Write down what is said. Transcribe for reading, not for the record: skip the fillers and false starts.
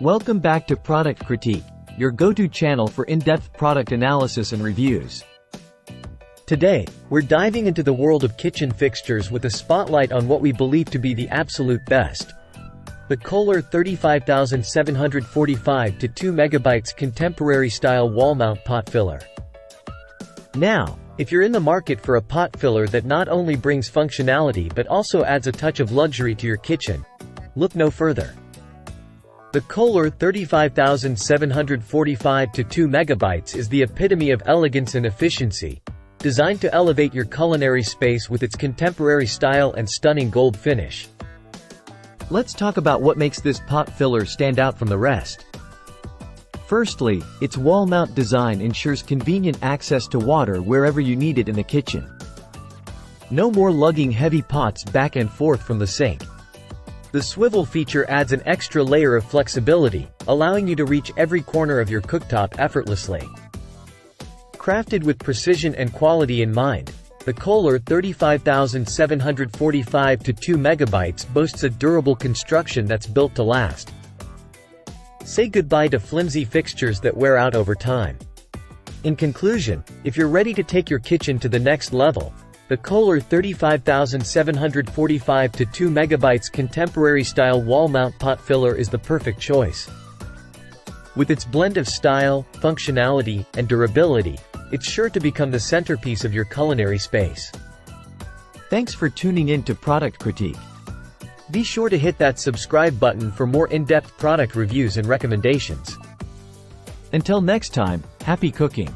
Welcome back to Product Critique, your go-to channel for in-depth product analysis and reviews. Today, we're diving into the world of kitchen fixtures with a spotlight on what we believe to be the absolute best. The KOHLER 35745-2MB contemporary style wall mount pot filler. Now, if you're in the market for a pot filler that not only brings functionality but also adds a touch of luxury to your kitchen, look no further. The KOHLER 35745-2MB is the epitome of elegance and efficiency, designed to elevate your culinary space with its contemporary style and stunning gold finish. Let's talk about what makes this pot filler stand out from the rest. Firstly, its wall mount design ensures convenient access to water wherever you need it in the kitchen. No more lugging heavy pots back and forth from the sink. The swivel feature adds an extra layer of flexibility, allowing you to reach every corner of your cooktop effortlessly. Crafted with precision and quality in mind, the KOHLER 35745-2MB boasts a durable construction that's built to last. Say goodbye to flimsy fixtures that wear out over time. In conclusion, if you're ready to take your kitchen to the next level, the KOHLER 35745-2MB contemporary-style wall-mount pot filler is the perfect choice. With its blend of style, functionality, and durability, it's sure to become the centerpiece of your culinary space. Thanks for tuning in to Product Critique. Be sure to hit that subscribe button for more in-depth product reviews and recommendations. Until next time, happy cooking!